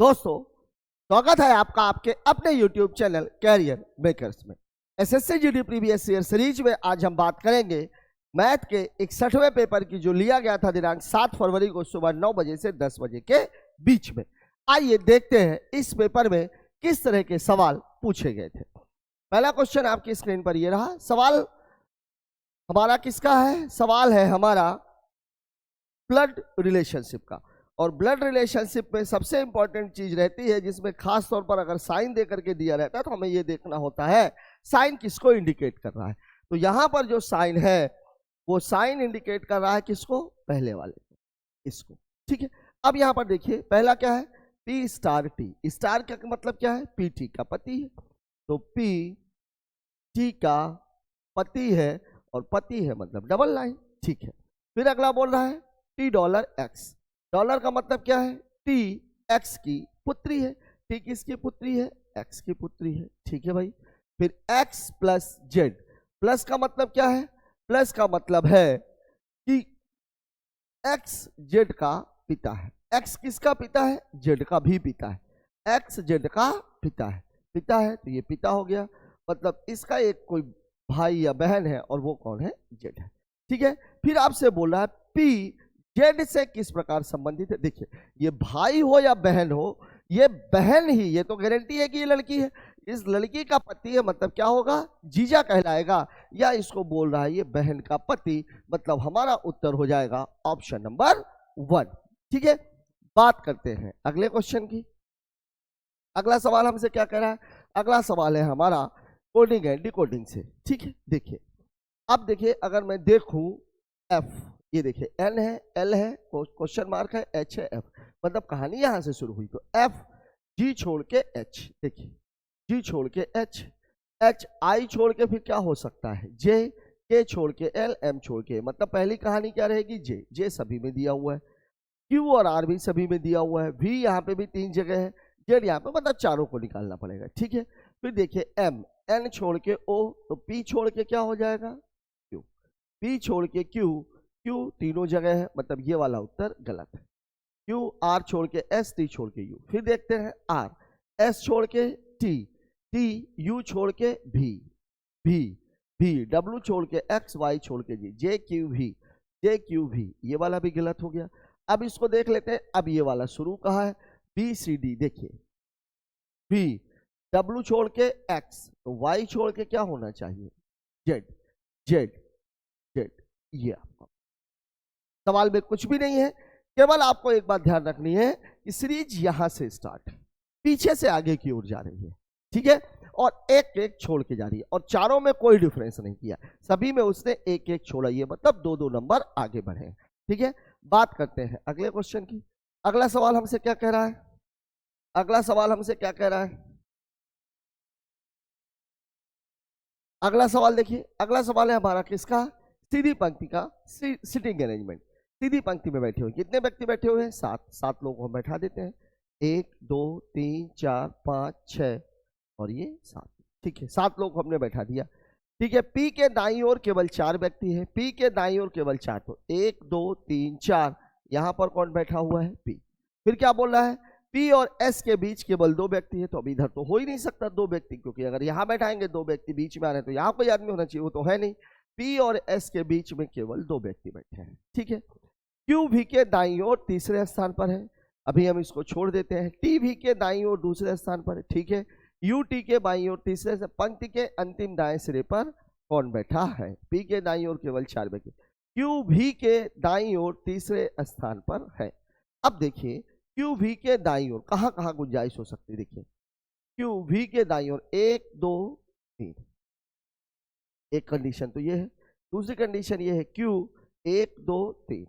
दोस्तों, स्वागत है आपका आपके अपने YouTube चैनल कैरियर मेकर्स में। SSC GD previous year series में आज हम बात करेंगे मैथ के 61वें पेपर की, जो लिया गया था दिनांक 7 फरवरी को सुबह 9 बजे से 10 बजे के बीच में। आइए देखते हैं इस पेपर में किस तरह के सवाल पूछे गए थे। पहला क्वेश्चन आपकी स्क्रीन पर ये रहा। सवाल हमारा किसका है? सवाल है हमारा ब्लड रिलेशनशिप का। और ब्लड रिलेशनशिप में सबसे इंपॉर्टेंट चीज रहती है, जिसमें खास तौर पर अगर साइन दे करके दिया रहता है तो हमें यह देखना होता है साइन किसको इंडिकेट कर रहा है। तो यहां पर जो साइन है वो साइन इंडिकेट कर रहा है किसको? पहले वाले को, इसको। ठीक है, अब यहां पर देखिए पहला क्या है? P star T. स्टार का मतलब क्या है? पी टी का पति है, तो पी टी का पति है और पति है मतलब डबल लाइन। ठीक है, फिर अगला बोल रहा है टी डॉलर एक्स। डॉलर का मतलब क्या है? टी एक्स की पुत्री है। टी किसकी पुत्री है? एक्स की पुत्री है। ठीक है भाई। फिर एक्स प्लस जेड। प्लस का मतलब क्या है? प्लस का मतलब है कि एक्स जेड का पिता है। एक्स किसका पिता है? जेड का भी पिता है। एक्स जेड का पिता है। पिता है तो ये पिता हो गया, मतलब इसका एक कोई भाई या बहन है और वो कौन है? जेड है। ठीक है, फिर आपसे बोल रहा है पी जेड से किस प्रकार संबंधित है। देखिए, ये भाई हो या बहन हो, ये बहन ही, ये तो गारंटी है कि ये लड़की है। इस लड़की का पति है मतलब क्या होगा? जीजा कहलाएगा, या इसको बोल रहा है ये बहन का पति, मतलब हमारा उत्तर हो जाएगा ऑप्शन नंबर 1। ठीक है, बात करते हैं अगले क्वेश्चन की। अगला सवाल हमसे क्या कह रहा है? अगला सवाल है हमारा कोडिंग एंड डिकोडिंग से। ठीक है, देखिए अब देखिए, अगर मैं देखूं एफ, ये देखिए एन है, एल है, क्वेश्चन मार्क है, एच है, एफ, मतलब कहानी यहां से शुरू हुई। तो एफ जी छोड़ के एच, देखिए जी छोड़ के एच, एच आई छोड़ के फिर क्या हो सकता है? जे, के छोड़ के एल, एम छोड़ के, मतलब पहली कहानी क्या रहेगी? जे। जे सभी में दिया हुआ है, क्यू और आर भी सभी में दिया हुआ है, वी यहाँ पे भी 3 जगह है, जेड यहाँ पे, मतलब चारों को निकालना पड़ेगा। ठीक है, फिर देखिए एम, एन छोड़ के ओ, तो पी छोड़ के क्या हो जाएगा? क्यू। पी छोड़ के क्यू, क्यू तीनों जगह है, मतलब ये वाला उत्तर गलत है। क्यू, आर छोड़ के एस, टी छोड़ के यू। फिर देखते हैं आर, एस छोड़ के टी, टी यू छोड़ के भी, भी भी डब्ल्यू छोड़ के एक्स, वाई छोड़ के जी, जे क्यू भी, जे क्यू भी, ये वाला भी गलत हो गया। अब इसको देख लेते हैं, अब ये वाला शुरू कहाँ है? B C D. देखिए बी, डब्ल्यू छोड़ के एक्स, तो वाई छोड़ के क्या होना चाहिए? Z, Z, Z. ये आपका सवाल में कुछ भी नहीं है, केवल आपको एक बात ध्यान रखनी है कि सीरीज यहां से स्टार्ट है, पीछे से आगे की ओर जा रही है। ठीक है, और एक एक छोड़ के जा रही है, और चारों में कोई डिफरेंस नहीं किया, सभी में उसने एक एक छोड़ा, ये मतलब 2-2 नंबर आगे बढ़े। ठीक है, बात करते हैं अगले क्वेश्चन की। अगला सवाल हमसे क्या कह रहा है? अगला सवाल हमसे क्या कह रहा है? अगला सवाल देखिए, अगला सवाल है हमारा किसका? सीधी पंक्ति का सिटिंग अरेंजमेंट। सीधी पंक्ति में बैठे हुए कितने व्यक्ति बैठे हुए हैं? 7 लोग हम बैठा देते हैं, 1 2 3 4 5 6 और ये 7। ठीक है, 7 लोग हमने बैठा दिया। ठीक है, पी के दाईं ओर केवल 4 व्यक्ति हैं, पी के दाईं ओर केवल 4, तो 1 2 3 4, यहां पर कौन बैठा हुआ है? पी। फिर क्या बोल रहा है? पी और एस के बीच केवल 2 व्यक्ति है, तो अब इधर तो हो ही नहीं सकता 2 व्यक्ति, क्योंकि अगर यहां बैठाएंगे 2 व्यक्ति बीच में आ रहे हैं तो यहां कोई आदमी होना चाहिए, वो तो है नहीं। पी और एस के बीच में केवल 2 व्यक्ति बैठे हैं। ठीक है, क्यू भी के दाईं ओर तीसरे स्थान पर है, अभी हम इसको छोड़ देते हैं। टी भी के दाईं ओर दूसरे स्थान पर है। ठीक है, यू टी के बाईं ओर तीसरे से, पंक्ति के अंतिम दाएं सिरे पर कौन बैठा है? पी के दाईं ओर केवल 4 व्यक्ति, क्यू भी के दाईं ओर तीसरे स्थान पर है। अब देखिए क्यू भी के दाईं ओर कहां कहां गुंजाइश हो सकती है? देखिए क्यू भी के दाईं ओर 1 2 3, एक कंडीशन तो ये है। दूसरी कंडीशन ये है क्यू 1 2 3,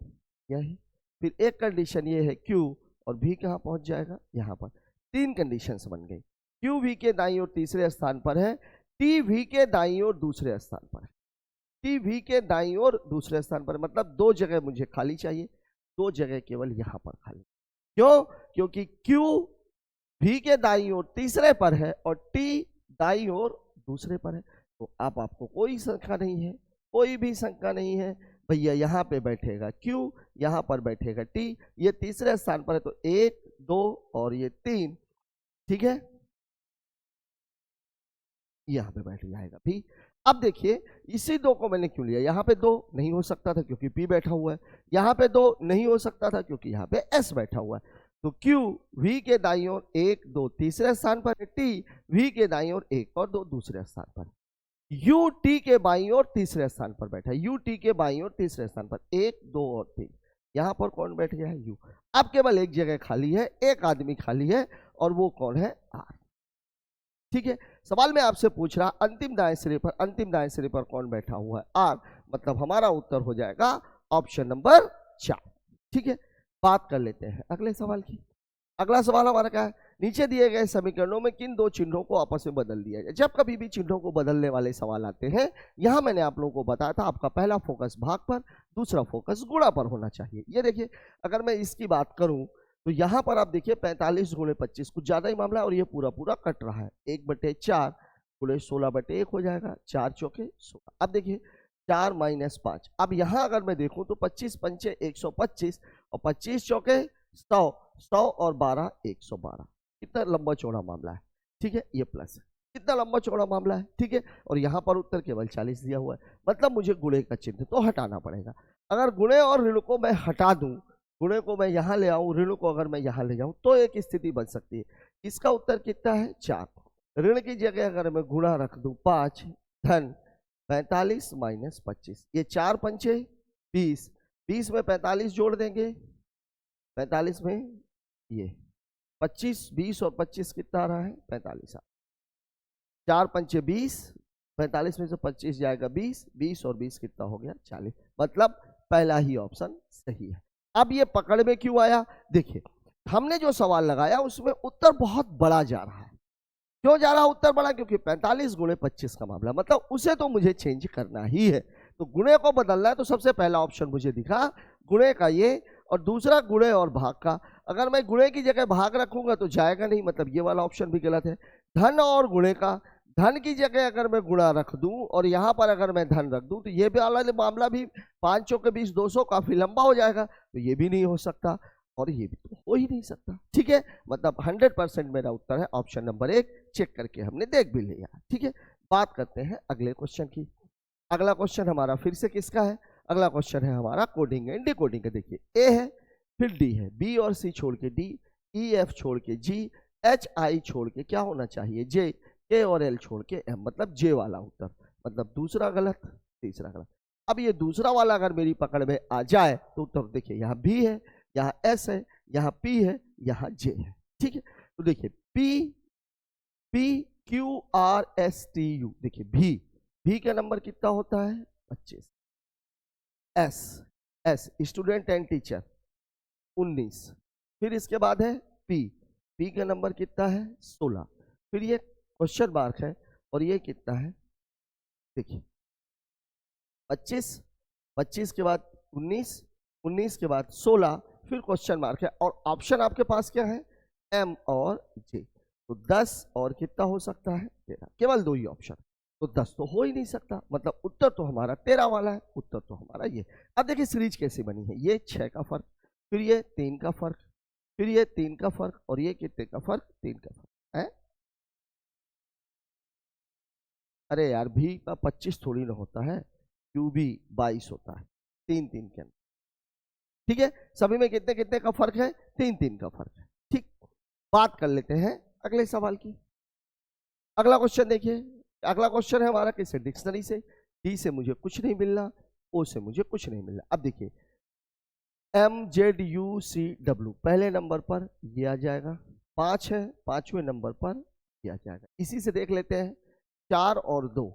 यही। फिर एक कंडीशन ये है क्यू और भी कहां पहुंच जाएगा? यहां पर। 3 कंडीशंस बन गई। क्यू भी के दाईं ओर तीसरे स्थान पर है, टी भी के दाईं ओर दूसरे स्थान पर है। टी भी के दाईं ओर दूसरे स्थान पर, मतलब 2 जगह मुझे खाली चाहिए, 2 जगह केवल यहां पर खाली। क्यों? क्योंकि क्यू भी के दाईं ओर तीसरे पर है और टी दाईं ओर दूसरे पर है, तो अब आपको कोई शंका नहीं है, कोई भी शंका नहीं है भैया, यहाँ पे बैठेगा क्यू, यहाँ पर बैठेगा टी, ये तीसरे स्थान पर है, तो 1 2 और ये 3, ठीक है, यहां पे बैठ जाएगा P। अब देखिए इसी 2 को मैंने क्यों लिया, यहाँ पे 2 नहीं हो सकता था क्योंकि P बैठा हुआ है, यहाँ पे 2 नहीं हो सकता था क्योंकि यहाँ पे S बैठा हुआ है। तो Q V के दाईं ओर 1 2 तीसरे स्थान पर है, T V के दाईं ओर 1 और 2 दूसरे स्थान पर, U T के बाईं ओर तीसरे स्थान पर बैठा है, U T के बाईं ओर तीसरे स्थान पर 1 2 और 3, यहाँ पर कौन बैठ गया है, U। अब केवल एक जगह खाली है, एक आदमी खाली है और वो कौन है, R। ठीक है, सवाल में आपसे पूछ रहा अंतिम दाएं सिरे पर कौन बैठा हुआ है, R, मतलब हमारा उत्तर हो जाएगा ऑप्शन नंबर 4। ठीक है, बात कर लेते हैं अगले सवाल की। अगला सवाल हमारा क्या है, नीचे दिए गए समीकरणों में किन 2 चिन्हों को आपस में बदल दिया जाए। जब कभी भी चिन्हों को बदलने वाले सवाल आते हैं, यहां मैंने आप लोगों को बताया था आपका पहला फोकस भाग पर, दूसरा फोकस गुणा पर होना चाहिए। ये देखिए अगर मैं इसकी बात करूं तो यहां पर आप देखिए 45 गुणे 25 कुछ ज्यादा ही मामला है और ये पूरा पूरा कट रहा है, 1/4 गुणे 16/1 हो जाएगा, 4 चौके 16। अब देखिए 4 - 5, अब यहां अगर मैं देखूं तो 25 पंचे 125 और 25 चौके 100, 100 और 12 112, कितना लंबा चौड़ा मामला है। ठीक है, ये प्लस है, कितना लंबा चौड़ा मामला है। ठीक है, और यहाँ पर उत्तर केवल 40 दिया हुआ है, मतलब मुझे गुणे का चिन्ह तो हटाना पड़ेगा। अगर गुणे और ऋण को मैं हटा दूं, गुणे को मैं यहाँ ले आऊं, ऋण को अगर मैं यहाँ ले जाऊं तो एक स्थिति बन सकती है। इसका उत्तर कितना है, 4। ऋण की जगह अगर मैं गुणा रख दूं 5, धन 45 - 25, ये 4 पंचे 20, 20 में 45 जोड़ देंगे, 45 में ये 25, 20 और 25 कितना आ रहा है, 45। 4 पंचे 20, 45 में से 25 जाएगा 20, 20 और 20 कितना हो गया, 40, मतलब पहला ही ऑप्शन सही है। अब ये पकड़ में क्यों आया, देखिए हमने जो सवाल लगाया उसमें उत्तर बहुत बड़ा जा रहा है। क्यों जा रहा है उत्तर बड़ा, क्योंकि 45 गुणे 25 का मामला, मतलब उसे तो मुझे चेंज करना ही है। तो गुणे को बदलना है तो सबसे पहला ऑप्शन मुझे दिखा गुणे का ये, और दूसरा गुणे और भाग का। अगर मैं गुणे की जगह भाग रखूंगा तो जाएगा नहीं, मतलब ये वाला ऑप्शन भी गलत है। धन और गुणे का, धन की जगह अगर मैं गुणा रख दूं और यहां पर अगर मैं धन रख दूं तो ये भी वाला मामला भी 5 चौके 20 200 काफी लंबा हो जाएगा, तो ये भी नहीं हो सकता और ये भी तो हो ही नहीं सकता। ठीक है, मतलब 100% मेरा उत्तर है ऑप्शन नंबर 1, चेक करके हमने देख भी लिया। ठीक है, बात करते हैं अगले क्वेश्चन की। अगला क्वेश्चन हमारा फिर से किसका है, अगला क्वेश्चन है हमारा कोडिंग एंड डिकोडिंग का। देखिए ए है, फिर डी है, बी और सी छोड़ के डी, ई एफ छोड़ के जी, एच आई छोड़ के क्या होना चाहिए, जे, के और एल छोड़ के एम, मतलब जे वाला उत्तर, मतलब दूसरा गलत तीसरा गलत। अब ये दूसरा वाला अगर मेरी पकड़ में आ जाए तो उत्तर देखिए यहाँ बी है, यहाँ एस है, यहाँ पी है, यहाँ जे है। ठीक है, तो देखिए P P Q R S T U, देखिए भी का नंबर कितना होता है 25, S S student and teacher 19, फिर इसके बाद है पी का नंबर कितना है 16, फिर ये क्वेश्चन मार्क है और ये कितना है देखिए 25 के बाद 19 के बाद 16, फिर क्वेश्चन मार्क है और ऑप्शन आपके पास क्या है एम और जे, तो 10 और कितना हो सकता है 13, केवल 2 ही ऑप्शन, तो 10 तो हो ही नहीं सकता, मतलब उत्तर तो हमारा 13 वाला है, उत्तर तो हमारा ये। अब देखिए सीरीज कैसे बनी है, ये 6 का फर्क, फिर ये 3 का फर्क, फिर ये 3 का फर्क और ये कितने का फर्क 3 का फर्क है। अरे यार भी का 25 थोड़ी ना होता है, क्यू भी 22 होता है, 3 के अंदर। ठीक है, सभी में कितने कितने का फर्क है, 3 का फर्क है। ठीक, बात कर लेते हैं अगले सवाल की। अगला क्वेश्चन देखिए, अगला क्वेश्चन है हमारा किससे, डिक्शनरी से। डी से मुझे कुछ नहीं मिलना, ओ से मुझे कुछ नहीं मिलना। अब देखिए M Z U C W पहले नंबर पर ये आ जाएगा, 5 है 5वें नंबर पर ये आ जाएगा। इसी से देख लेते हैं 4 और 2,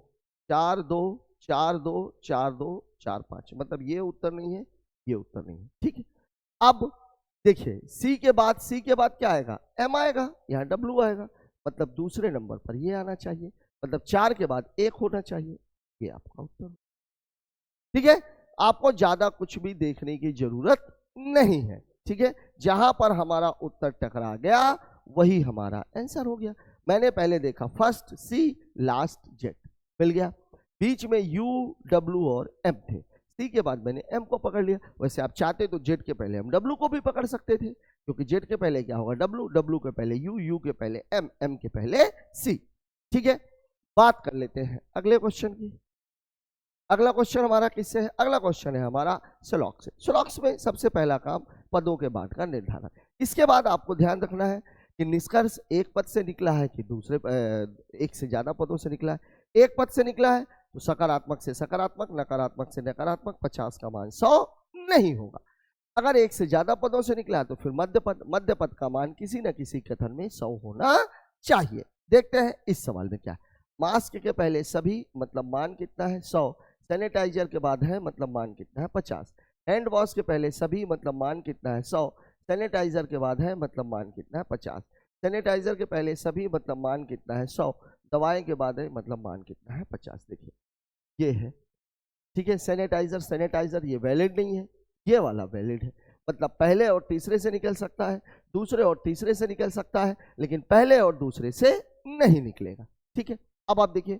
4 2 4 2 4 2 4 5, मतलब ये उत्तर नहीं है, ये उत्तर नहीं है। ठीक है, अब देखिए सी के बाद क्या आएगा, एम आएगा, यहाँ डब्ल्यू आएगा, मतलब दूसरे नंबर पर ये आना चाहिए, मतलब 4 के बाद 1 होना चाहिए, ये आपका उत्तर। ठीक है, आपको ज्यादा कुछ भी देखने की जरूरत नहीं है। ठीक है, जहां पर हमारा उत्तर टकरा गया वही हमारा आंसर हो गया। मैंने पहले देखा फर्स्ट सी लास्ट जेड, मिल गया, बीच में यू डब्ल्यू और एम थे, सी के बाद मैंने एम को पकड़ लिया। वैसे आप चाहते तो जेड के पहले हम डब्ल्यू को भी पकड़ सकते थे, क्योंकि जेड के पहले क्या होगा डब्लू, डब्लू के पहले यू, यू के पहले एम, एम के पहले सी। ठीक है, बात कर लेते हैं अगले क्वेश्चन की। अगला क्वेश्चन हमारा किससे है? अगला क्वेश्चन है हमारा स्लॉक से। स्लॉक्स में सबसे पहला काम पदों के बांट का निर्धारण। इसके बाद आपको ध्यान रखना है कि निष्कर्ष एक पद से निकला है कि दूसरे एक से ज्यादा पदों से निकला है। एक पद से निकला है तो सकारात्मक से सकारात्मक, नकारात्मक से नकारात्मक, 50 का मान 100 नहीं होगा। अगर एक से ज्यादा पदों से निकला है तो फिर मध्य पद का मान किसी न किसी कथन में 100 होना चाहिए। देखते हैं इस सवाल में क्या है। मास्क के पहले सभी मतलब मान कितना है 100, सैनिटाइजर के बाद है मतलब मान कितना है 50, हैंड वॉश के पहले सभी मतलब मान कितना है 100, सैनिटाइजर के बाद है मतलब मान कितना है 50, सैनिटाइजर के पहले सभी मतलब मान कितना है 100, दवाएं के बाद है मतलब मान कितना है 50। देखिए ये है, ठीक है, सैनिटाइजर ये वैलिड नहीं है, ये वाला वैलिड है। मतलब पहले और तीसरे से निकल सकता है, दूसरे और तीसरे से निकल सकता है, लेकिन पहले और दूसरे से नहीं निकलेगा। ठीक है, अब आप देखिए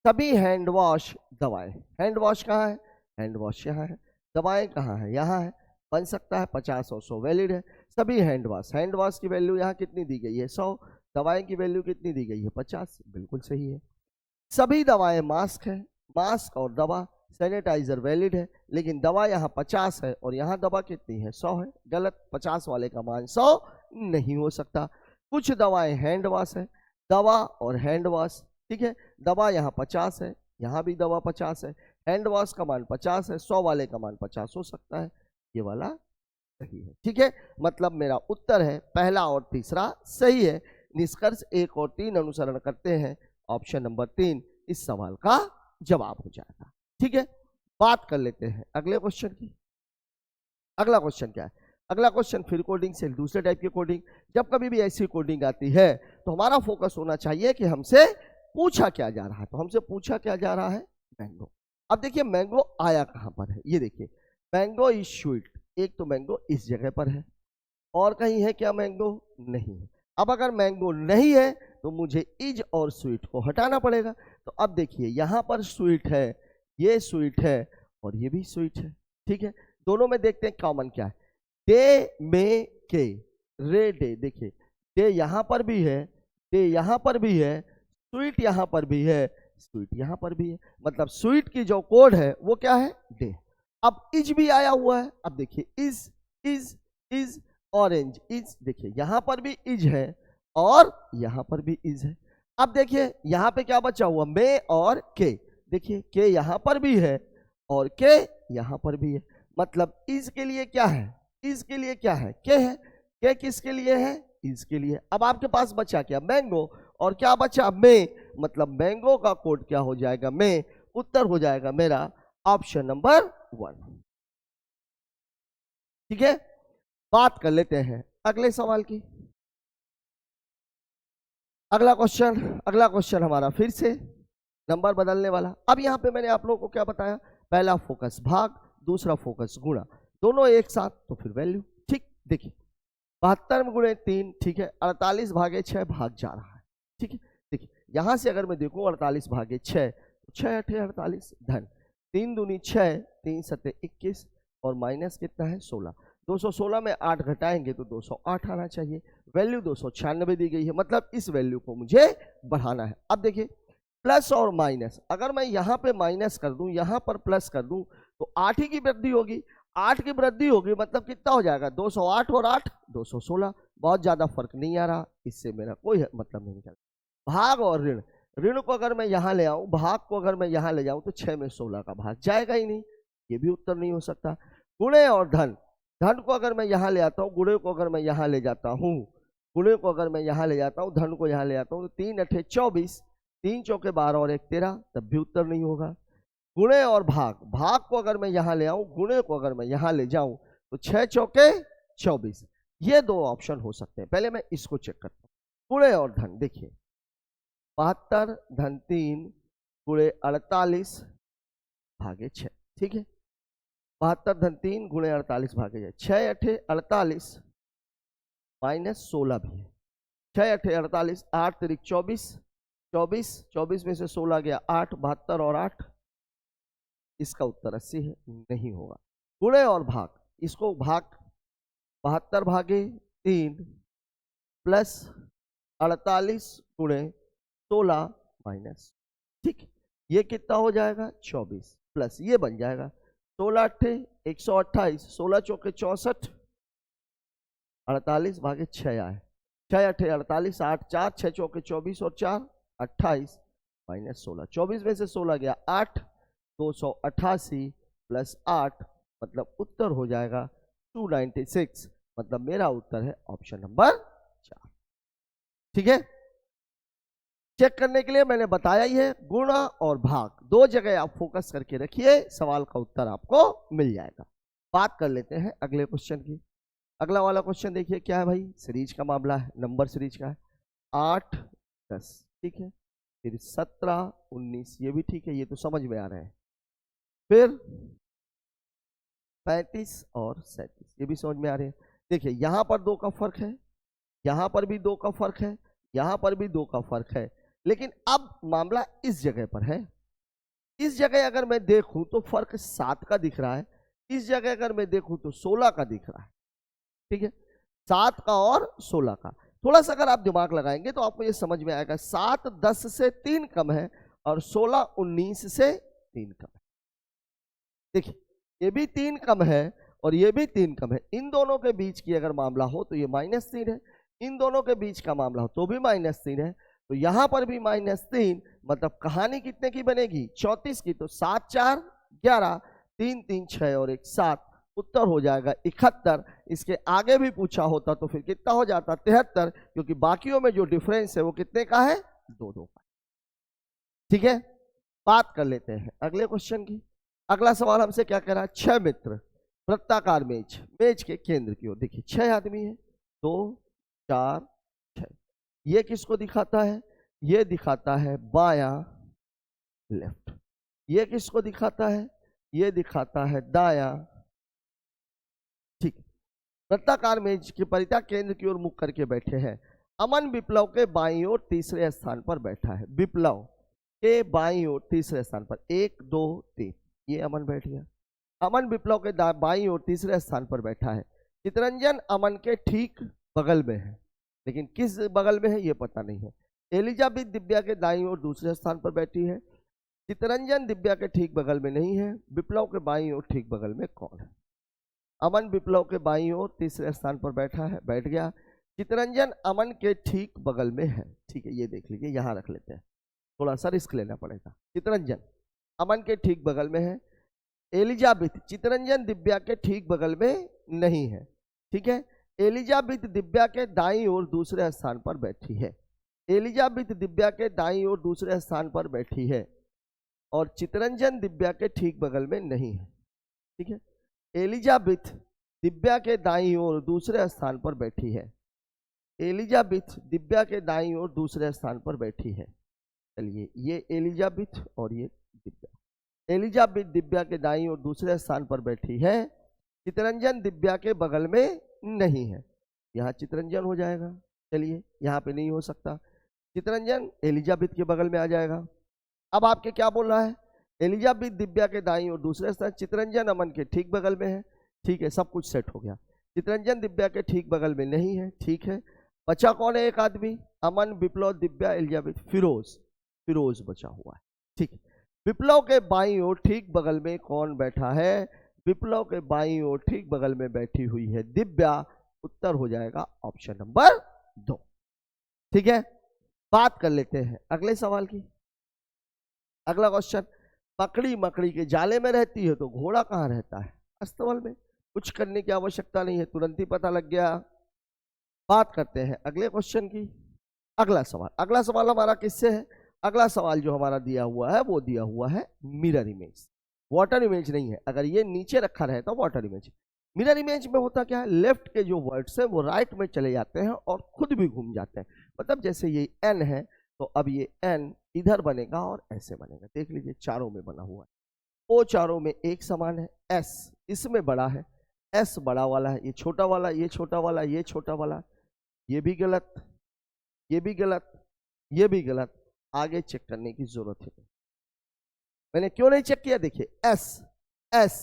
सभी हैंड वॉश दवाएं, हैंड वॉश कहाँ है? हैंड वॉश यहाँ है। दवाएं कहाँ है? यहाँ है। बन सकता है 50 और 100 वैलिड है। सभी हैंड वॉश की वैल्यू यहाँ कितनी दी गई है 100, दवाएं की वैल्यू कितनी दी गई है 50, बिल्कुल सही है। सभी दवाएं मास्क है, मास्क और दवा, सैनिटाइजर वैलिड है, लेकिन दवा यहाँ 50 है और यहाँ दवा कितनी है 100 है, गलत। 50 वाले का मान 100 नहीं हो सकता। कुछ दवाएं हैंड वॉश है, दवा और हैंड वॉश, ठीक है, दवा यहाँ 50 है, यहाँ भी दवा 50 है, हैंड वॉश का मान 50 है, 100 वाले का मान 50 हो सकता है, ये वाला सही है। ठीक है, मतलब मेरा उत्तर है पहला और तीसरा सही है। निष्कर्ष 1 और 3 अनुसरण करते हैं, ऑप्शन नंबर 3 इस सवाल का जवाब हो जाएगा। ठीक है, बात कर लेते हैं अगले क्वेश्चन की। अगला क्वेश्चन क्या है? अगला क्वेश्चन फिर कोडिंग से दूसरे टाइप की कोडिंग। जब कभी भी ऐसी कोडिंग आती है तो हमारा फोकस होना चाहिए कि हमसे पूछा क्या जा रहा है। तो हमसे पूछा क्या जा रहा है? मैंगो। अब देखिए मैंगो आया कहां पर है, ये देखिए मैंगो इज स्वीट। एक तो मैंगो इस जगह पर है, और कहीं है क्या मैंगो? नहीं है। अब अगर मैंगो नहीं है तो मुझे इज और स्वीट को हटाना पड़ेगा। तो अब देखिए यहां पर स्वीट है, ये स्वीट है और ये भी स्वीट है। ठीक है, दोनों में देखते हैं कॉमन क्या है। डे में के, रे डे, देखिए डे यहां पर भी है, डे यहां पर भी है, स्वीट यहां पर भी है, स्वीट यहां पर भी है। मतलब स्वीट की जो कोड है वो क्या है? डे। अब इज भी आया हुआ है। अब देखिए इज ऑरेंज, इज, देखिए यहां पर भी इज है और यहां पर भी इज है। अब देखिए यहां पे क्या बचा हुआ? मे और के। देखिए के यहां पर भी है और के यहां पर भी है। मतलब इज के लिए क्या है? इज के लिए क्या है? के है। के किसके लिए है? इज के लिए। अब आपके पास बचा क्या? मैंगो, और क्या बचा? मे। मतलब मैंगो का कोड क्या हो जाएगा? मे। उत्तर हो जाएगा मेरा ऑप्शन नंबर 1। ठीक है, बात कर लेते हैं अगले सवाल की। अगला क्वेश्चन हमारा फिर से नंबर बदलने वाला। अब यहां पे मैंने आप लोगों को क्या बताया? पहला फोकस भाग, दूसरा फोकस गुणा, दोनों एक साथ तो फिर वैल्यू। ठीक, देखिए 72 में गुणे 3, ठीक है, 48 भागे 6 भाग जा रहा है। ठीक है, देखिए यहां से अगर मैं देखूं 48 भागे 6, 6 अठे 48, धन 3 दूनी 6, 3 सत्ते 21 और माइनस कितना है 16। 216 में 8 घटाएंगे तो 208 आना चाहिए। वैल्यू 296 दी गई है, मतलब इस वैल्यू को मुझे बढ़ाना है। अब देखिए प्लस और माइनस, अगर मैं यहाँ पे माइनस कर दूं, यहाँ पर प्लस कर दूं तो 8 ही की वृद्धि होगी। 8 की वृद्धि होगी मतलब कितना हो जाएगा? 208 और 8 216। बहुत ज्यादा फर्क नहीं आ रहा, इससे मेरा कोई मतलब नहीं निकलता। भाग और ऋण, ऋण को अगर मैं यहाँ ले आऊं, भाग को अगर मैं यहाँ ले जाऊं तो 6 में 16 का भाग जाएगा ही नहीं, ये भी उत्तर नहीं हो सकता। गुणे और धन, धन को अगर मैं यहाँ ले आता हूँ, गुणे को अगर मैं यहाँ ले जाता हूँ, गुणे को अगर मैं यहाँ ले जाता हूँ, धन को यहाँ ले जाता हूँ तो 3 अठे 24, 3 चौके 12 और 1 13, तब भी उत्तर नहीं होगा। गुणे और भाग, भाग को अगर मैं यहाँ ले आऊं, गुणे को अगर मैं यहाँ ले जाऊं तो 6 चौके 24, ये दो ऑप्शन हो सकते हैं। पहले मैं इसको चेक करता हूँ। गुणे और धन, देखिए 72 धन 3 गुणे 48 भागे 6, ठीक है, 72 धन 3 गुणे 48 भागे 6, 6 अठे 48 माइनस 16 भी है, 6 अठे 48, 8 तिरिक 24, 24 में से 16 गया 8, 72 और 8, इसका उत्तर 80 है, नहीं होगा। गुणे और भाग, इसको भाग 72 भागे प्लस 48 गुणे 16 माइनस, ठीक, ये कितना हो जाएगा 24 प्लस ये बन जाएगा 16 अट्ठे 128, 16 चौके 64, 48 भागे 6 आए, 6 अट्ठे 48, 8 4 6 चौके 24 और 4 28 माइनस 16, 24 में से 16 गया 8, 288 प्लस 8 मतलब उत्तर हो जाएगा 296, मतलब मेरा उत्तर है ऑप्शन नंबर 4। ठीक है, चेक करने के लिए मैंने बताया ही है, गुणा और भाग दो जगह आप फोकस करके रखिए, सवाल का उत्तर आपको मिल जाएगा। बात कर लेते हैं अगले क्वेश्चन की। अगला वाला क्वेश्चन देखिए क्या है भाई, सीरीज का मामला है, नंबर सीरीज का है, 8 10, ठीक है, फिर 17 19, ये भी ठीक है, ये तो समझ में आ रहा है, फिर 35 और 37, ये भी समझ में आ रहे हैं। देखिए यहां पर 2 का फर्क है, यहां पर भी 2 का फर्क है, यहां पर भी 2 का फर्क है, लेकिन अब मामला इस जगह पर है। इस जगह अगर मैं देखूं तो फर्क 7 का दिख रहा है, इस जगह अगर मैं देखूं तो 16 का दिख रहा है, ठीक है, 7 का और 16 का। थोड़ा सा अगर आप दिमाग लगाएंगे तो आपको ये समझ में आएगा, 7 10 से 3 कम है और 16 19 से 3 कम है। देखिए ये भी 3 कम है और ये भी 3 कम है, इन दोनों के बीच की अगर मामला हो तो ये -3 है, इन दोनों के बीच का मामला हो तो भी -3 है, तो यहां पर भी -3, मतलब कहानी कितने की बनेगी 34 की, तो 7 4 11, 3 3 6 और 1 7, उत्तर हो जाएगा 71। इसके आगे भी पूछा होता तो फिर कितना हो जाता 73, क्योंकि बाकियों में जो डिफरेंस है वो कितने का है 2 2 का। ठीक है, बात कर लेते हैं अगले क्वेश्चन की। अगला सवाल हमसे क्या कह रहा है, 6 मित्र वृत्ताकार मेज, मेज के केंद्र की ओर, देखिए 6 आदमी है, 2 4 6, ये किसको दिखाता है, ये दिखाता है बाया लेफ्ट, ये किसको दिखाता है, ये दिखाता है दाया, ठीक। वृत्ताकार मेज के परित्याग केंद्र की ओर मुख करके बैठे हैं, अमन विप्लव के बाईं ओर तीसरे स्थान पर बैठा है, विप्लव के बाईं ओर तीसरे स्थान पर 1 2 3, ये अमन बैठ गया, अमन विप्लव के बाईं ओर तीसरे स्थान पर बैठा है, चितरंजन अमन के ठीक बगल में है, लेकिन किस बगल में है ये पता नहीं है, एलिजाबेथ दिव्या के दाईं ओर दूसरे स्थान पर बैठी है, चितरंजन दिव्या के ठीक बगल में नहीं है, विप्लव के बाईं ओर ठीक बगल में कौन है, अमन विप्लव के बाईं ओर तीसरे स्थान पर बैठा है, बैठ गया, चितरंजन अमन के ठीक बगल में है, ठीक है, ये देख लीजिए, यहां रख लेते हैं, थोड़ा सा रिस्क लेना पड़ेगा, चितरंजन अमन के ठीक बगल में है, एलिजाबेथ चितरंजन दिव्या के ठीक बगल में नहीं है, ठीक है, एलिजाबेथ दिव्या के दाईं ओर दूसरे स्थान पर बैठी है, एलिजाबेथ दिव्या के दाईं ओर दूसरे स्थान पर बैठी है और चितरंजन दिव्या के ठीक बगल में नहीं है, ठीक है, एलिजाबेथ दिव्या के दाईं ओर दूसरे स्थान पर बैठी है, एलिजाबेथ दिव्या के दाईं ओर दूसरे स्थान पर बैठी है, चलिए ये एलिजाबेथ और ये दिव्या, एलिजाबेथ दिव्या के दाईं ओर दूसरे स्थान पर बैठी है, चितरंजन दिव्या के बगल में नहीं है, यहाँ चितरंजन हो जाएगा, चलिए यहाँ पे नहीं हो सकता, चितरंजन एलिजाबेथ के बगल में आ जाएगा। अब आपके क्या बोल रहा है, एलिजाबेथ दिव्या के दाईं ओर दूसरे स्थान, चितरंजन अमन के ठीक बगल में है, ठीक है, सब कुछ सेट हो गया, चितरंजन दिव्या के ठीक बगल में नहीं है, ठीक है, बचा कौन है एक आदमी, अमन विप्लव दिव्या एलिजाबेथ, फिरोज, फिरोज बचा हुआ है, ठीक है, विप्लव के बाईं ओर ठीक बगल में कौन बैठा है, विप्लव के बाईं ओर ठीक बगल में बैठी हुई है दिव्या, उत्तर हो जाएगा ऑप्शन नंबर 2। ठीक है, बात कर लेते हैं अगले सवाल की। अगला क्वेश्चन, पकड़ी मकड़ी के जाले में रहती है तो घोड़ा कहाँ रहता है, अस्तबल में, कुछ करने की आवश्यकता नहीं है, तुरंत ही पता लग गया। बात करते हैं अगले क्वेश्चन की। अगला सवाल हमारा किससे है, अगला सवाल जो हमारा दिया हुआ है वो दिया हुआ है मिरर इमेज, वाटर इमेज नहीं है, अगर ये नीचे रखा रहे तो वाटर इमेज। मिरर इमेज में होता क्या है, लेफ्ट के जो वर्ड्स है वो राइट में चले जाते हैं और खुद भी घूम जाते हैं, मतलब जैसे ये एन है तो अब ये एन इधर बनेगा और ऐसे बनेगा, देख लीजिए चारों में बना हुआ है, वो चारों में एक समान है, एस इसमें बड़ा है, एस बड़ा वाला है, ये छोटा वाला, ये छोटा वाला, ये छोटा वाला, ये भी गलत, ये भी गलत, ये भी गलत, आगे चेक करने की जरूरत है। मैंने क्यों नहीं चेक किया, देखिए एस एस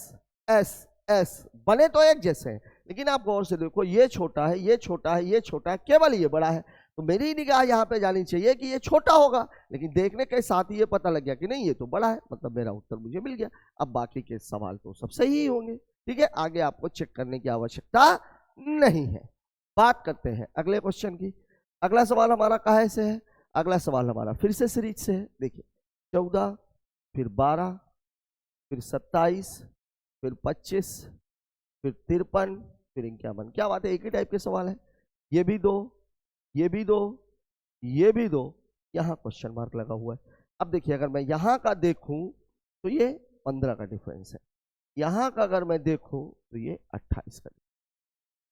एस एस बने तो एक जैसे हैं, लेकिन आप गौर से देखो ये छोटा है, ये छोटा है, ये छोटा है, केवल ये बड़ा है। तो मेरी निगाह यहाँ पे जानी चाहिए कि ये छोटा होगा, लेकिन देखने के साथ ही ये पता लग गया कि नहीं ये तो बड़ा है, मतलब मेरा उत्तर मुझे मिल गया। अब बाकी के सवाल तो सब सही ही होंगे, ठीक है, आगे आपको चेक करने की आवश्यकता नहीं है। बात करते हैं अगले क्वेश्चन की। अगला सवाल हमारा कहाँ से है? अगला सवाल हमारा फिर से सीरीज से है। देखिए 14, फिर 12, फिर 27, फिर 25, फिर 53, फिर 51। क्या बात है, एक ही टाइप के सवाल है। ये भी दो, ये भी दो, ये भी दो, यहाँ क्वेश्चन मार्क लगा हुआ है। अब देखिए अगर मैं यहाँ का देखूं तो ये 15 का डिफरेंस है, यहाँ का अगर मैं देखूं तो ये 28 का।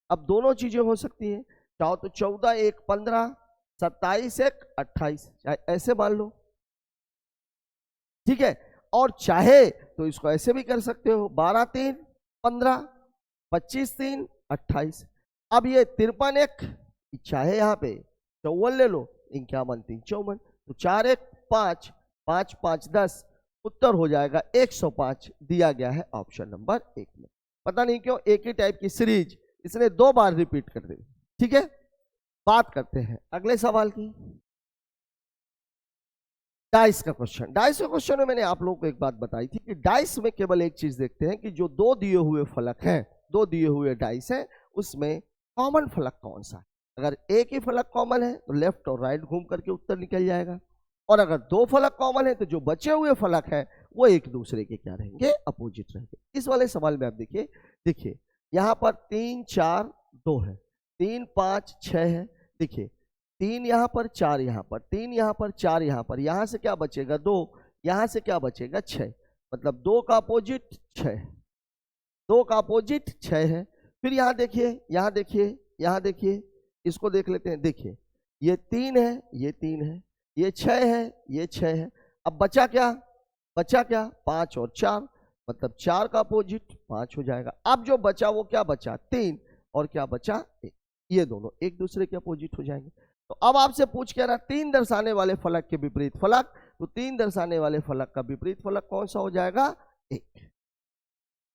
अब दोनों चीजें हो सकती हैं, चाहो तो 14 1 15, 27 1 28, चाहे ऐसे मान लो, ठीक है, और चाहे तो इसको ऐसे भी कर सकते हो, 12 3 15, 25 3 28। अब ये 53 1, चाहे यहाँ पे 54 ले लो, 51 3 54, तो 4 1 5, 5 5 10, उत्तर हो जाएगा 105, दिया गया है ऑप्शन नंबर 1 में। पता नहीं क्यों एक ही टाइप की सीरीज इसने 2 बार रिपीट कर दी, ठीक है। बात करते हैं अगले सवाल की, डाइस का क्वेश्चन। डाइस के क्वेश्चन में मैंने आप लोगों को एक बात बताई थी कि डाइस में केवल एक चीज देखते हैं कि जो 2 दिए हुए फलक हैं, 2 दिए हुए डाइस हैं, उसमें कॉमन फलक कौन सा है। अगर एक ही फलक कॉमन है तो लेफ्ट और राइट घूम करके उत्तर निकल जाएगा, और अगर 2 फलक कॉमन है तो जो बचे हुए फलक है वो एक दूसरे के क्या रहेंगे, अपोजिट रहेंगे। इस वाले सवाल में आप देखिए, देखिए यहाँ पर 3 4 2 है, 3 5 6 है, देखिए 3 यहाँ पर, 4 यहाँ पर, 3 यहाँ पर, 4 यहाँ पर, यहाँ से क्या बचेगा 2, यहाँ से क्या बचेगा 6, मतलब 2 का अपोजिट 6, 2 का अपोजिट 6 है। फिर यहाँ देखिए, यहाँ देखिए, यहाँ देखिए, इसको देख लेते हैं। देखिए ये 3 है, ये 3 है, ये 6 है, ये 6 है। अब बचा क्या, बचा क्या 5 और 4, मतलब 4 का अपोजिट 5 हो जाएगा। अब जो बचा वो क्या बचा 3, और क्या बचा 1, ये दोनों एक दूसरे के अपोजिट हो जाएंगे। तो अब आपसे पूछ के रहा 3 दर्शाने वाले फलक के विपरीत फलक, तो 3 दर्शाने वाले फलक का विपरीत फलक कौन सा हो जाएगा 1,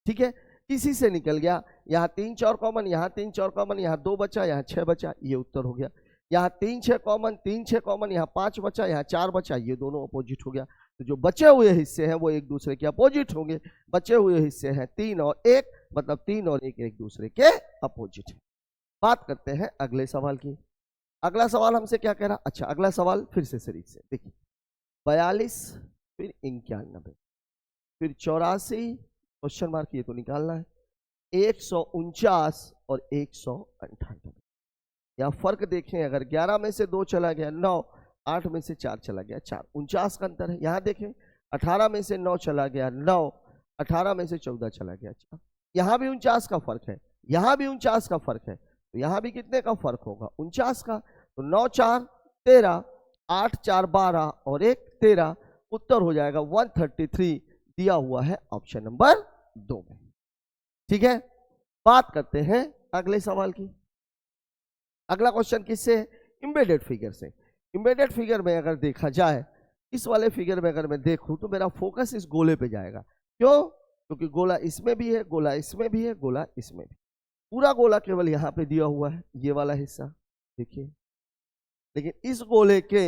ठीक है। किसी से निकल गया, यहाँ 3 4 कॉमन, यहाँ 3 4 कॉमन, यहाँ 2 बचा, यहाँ 6 बचा, ये उत्तर हो गया। यहाँ 3 6 कॉमन, 3 6 कॉमन, यहाँ 5 बचा, यहाँ 4 बचा, ये दोनों अपोजिट हो गया। तो जो बचे हुए हिस्से हैं वो एक दूसरे के अपोजिट होंगे। बचे हुए हिस्से हैं 3 और 1, मतलब 3 और 1 एक दूसरे के अपोजिट है। बात करते हैं अगले सवाल की। अगला सवाल हमसे क्या कह रहा, अच्छा अगला सवाल फिर से सीरीज से। देखिए 42, फिर 91, फिर 84, क्वेश्चन मार्क ये तो निकालना है, 149 और 198। या फर्क देखें, अगर 11 में से 2 चला गया 9, 8 में से 4 चला गया 4, 49 का अंतर है। यहाँ देखें 18 में से 9 चला गया 9, 18 में से 14 चला गया 4। यहाँ भी 49 का फर्क है, यहाँ भी 49 का फर्क है, तो यहाँ भी कितने का फर्क होगा 49 का। तो 9 4 13, 8 4 12 और 1 13, उत्तर हो जाएगा 133, दिया हुआ है ऑप्शन नंबर 2 में, ठीक है। बात करते हैं अगले सवाल की। अगला क्वेश्चन किससे है, एम्बेडेड फिगर से। एम्बेडेड फिगर में अगर देखा जाए, इस वाले फिगर में अगर मैं देखूं तो मेरा फोकस इस गोले पे जाएगा। क्यों, क्योंकि गोला इसमें भी है, गोला इसमें भी है, गोला इसमें भी। पूरा गोला केवल यहाँ पे दिया हुआ है, ये वाला हिस्सा देखिए, लेकिन इस गोले के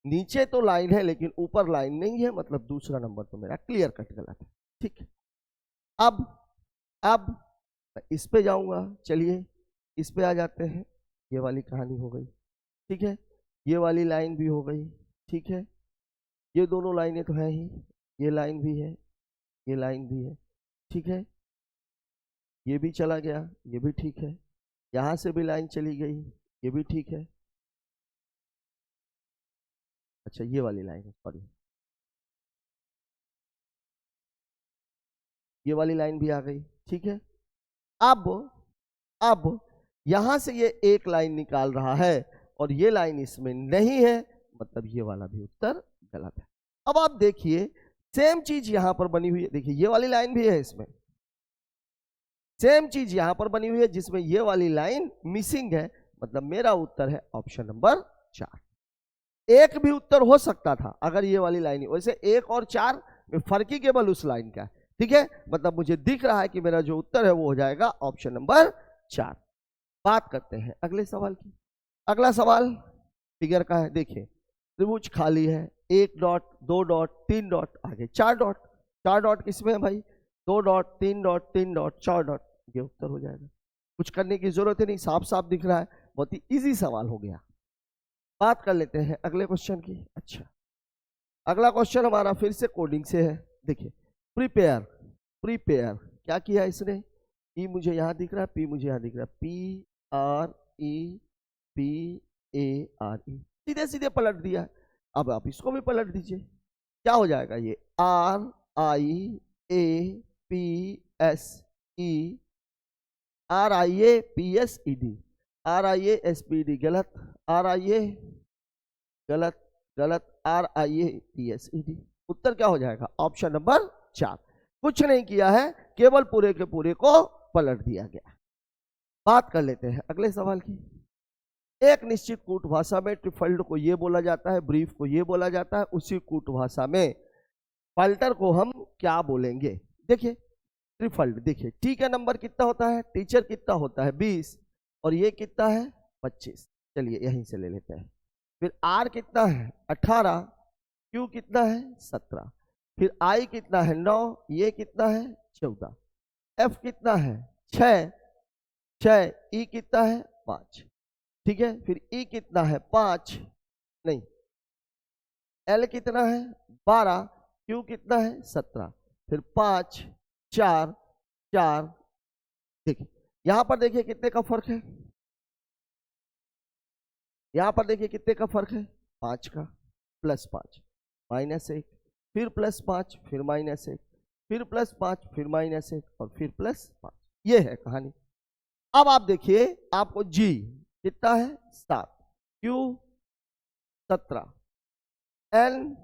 नीचे तो लाइन है लेकिन ऊपर लाइन नहीं है, मतलब दूसरा नंबर तो मेरा क्लियर कट गलत है, ठीक है। अब मैं इस पे जाऊंगा, चलिए इस पे आ जाते हैं। ये वाली कहानी हो गई, ठीक है, ये वाली लाइन भी हो गई, ठीक है, ये दोनों लाइनें तो हैं ही, ये लाइन भी है, ये लाइन भी है, ठीक है, ये भी चला गया, ये भी ठीक है, यहां से भी लाइन चली गई, ये भी ठीक है। अच्छा ये वाली लाइन है, सॉरी, ये वाली लाइन भी आ गई, ठीक है। अब यहां से ये एक लाइन निकाल रहा है और ये लाइन इसमें नहीं है, मतलब ये वाला भी उत्तर गलत है। अब आप देखिए सेम चीज यहां पर बनी हुई है, देखिए ये वाली लाइन भी है, इसमें सेम चीज यहां पर बनी हुई है जिसमें ये वाली लाइन मिसिंग है, मतलब मेरा उत्तर है ऑप्शन नंबर 4। एक भी उत्तर हो सकता था अगर ये वाली लाइन, वैसे 1 और 4 में फर्क ही केवल उस लाइन का है, ठीक है, मतलब मुझे दिख रहा है कि मेरा जो उत्तर है वो हो जाएगा ऑप्शन नंबर 4। बात करते हैं अगले सवाल की। अगला सवाल फिगर का है। देखिए त्रिभुज खाली है, 1 डॉट 2 डॉट 3 डॉट आगे 4 डॉट। 4 डॉट किसमें है भाई? 2 डॉट 3 डॉट 3 डॉट 4 डॉट। ये उत्तर हो जाएगा, कुछ करने की जरूरत है नहीं, साफ साफ दिख रहा है, बहुत ही इजी सवाल हो गया। बात कर लेते हैं अगले क्वेश्चन की। अच्छा, अगला क्वेश्चन हमारा फिर से कोडिंग से है। देखिए प्रीपेयर, प्रीपेयर क्या किया इसने? ई मुझे यहाँ दिख रहा है, पी मुझे यहाँ दिख रहा है, PREPARE, सीधे सीधे पलट दिया। अब आप इसको भी पलट दीजिए, क्या हो जाएगा? ये RIAPSED, RIASPD गलत, RIA गलत गलत, RIAPSED। उत्तर क्या हो जाएगा? Option number 4। कुछ नहीं किया है, केवल पूरे के पूरे को पलट दिया गया। बात कर लेते हैं अगले सवाल की। एक निश्चित कूट भाषा में ट्रिफल्ड को ये बोला जाता है, ब्रीफ को ये बोला जाता है, उसी कूट भाषा में फाल्टर को हम क्या बोलेंगे? देखिए ट्रिफल्ड, देखिए टी का नंबर कितना होता है? टीचर कितना होता है? 20, और ये कितना है? 25। चलिए यहीं से ले लेते हैं। फिर आर कितना है? 18, क्यू कितना है? 17, फिर आई कितना है? 9, ये कितना है? 14, एफ कितना है? 6, ई कितना है? 5, ठीक है, फिर ई कितना है? 5 नहीं, एल कितना है? 12, क्यू कितना है? 17, फिर 5 4 4। देखिए यहां पर देखिए कितने का फर्क है, यहां पर देखिए कितने का फर्क है? 5 का, +5 -1, फिर +5, फिर -1, फिर +5, फिर -1 और फिर +5। ये है कहानी। अब आप देखिए, आपको जी कितना है? 7, क्यू 17, एल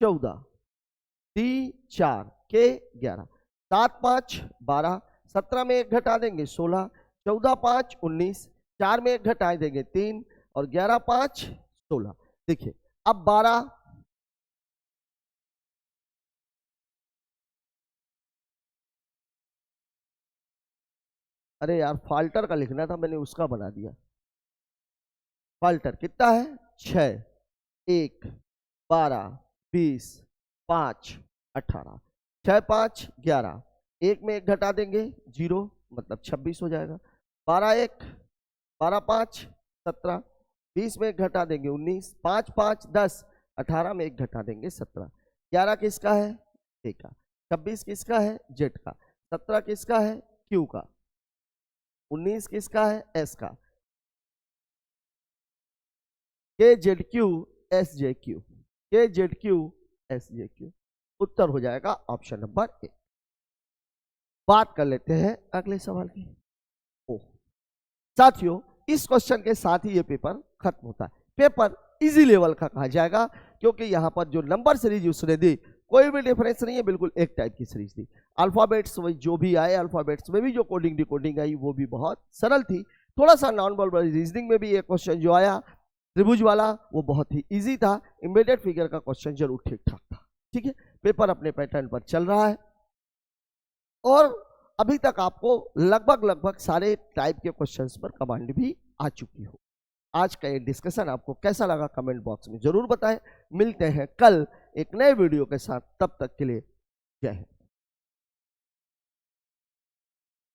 14, डी 4, के 11, 7 5 12, 17 में 1 घटा देंगे 16, 14 5 19, 4 में 1 घटा देंगे 3 और 11 5 16। देखिए अब 12, अरे यार फाल्टर का लिखना था, मैंने उसका बना दिया। फाल्टर कितना है? 6, 1 12 20 5 18, 6 5 11, 1 में 1 घटा देंगे 0, मतलब 26 हो जाएगा। 12 1 12 5 17, 20 में 1 घटा देंगे 19, 5 5 10, 18 में 1 घटा देंगे 17। 11 किसका है? ए का, 26 किसका है? जेड का, 17 किसका है? क्यू का, 19 किसका है? एस का। K Z Q S J Q, K Z Q S J Q. उत्तर हो जाएगा ऑप्शन नंबर 1। बात कर लेते हैं अगले सवाल की। साथियों इस क्वेश्चन के साथ ही ये पेपर खत्म होता है। पेपर इजी लेवल का कहा जाएगा, क्योंकि यहाँ पर जो नंबर सीरीज उसने दी कोई भी डिफरेंस नहीं है, बिल्कुल एक टाइप की सीरीज थी। अल्फाबेट्स जो भी आए, अल्फाबेट्स में भी जो कोडिंग डिकोडिंग आई वो भी बहुत सरल थी। थोड़ा सा नॉन वर्बल रीजनिंग में भी एक क्वेश्चन जो आया त्रिभुज वाला वो बहुत ही इजी था। एम्बेडेड फिगर का क्वेश्चन जरूर ठीक ठाक था। ठीक है, पेपर अपने पैटर्न पर चल रहा है और अभी तक आपको लगभग सारे टाइप के क्वेश्चंस पर कमांड भी आ चुकी हो। आज का ये डिस्कशन आपको कैसा लगा कमेंट बॉक्स में जरूर बताएं। मिलते हैं कल एक नए वीडियो के साथ, तब तक के लिए जय हिंद।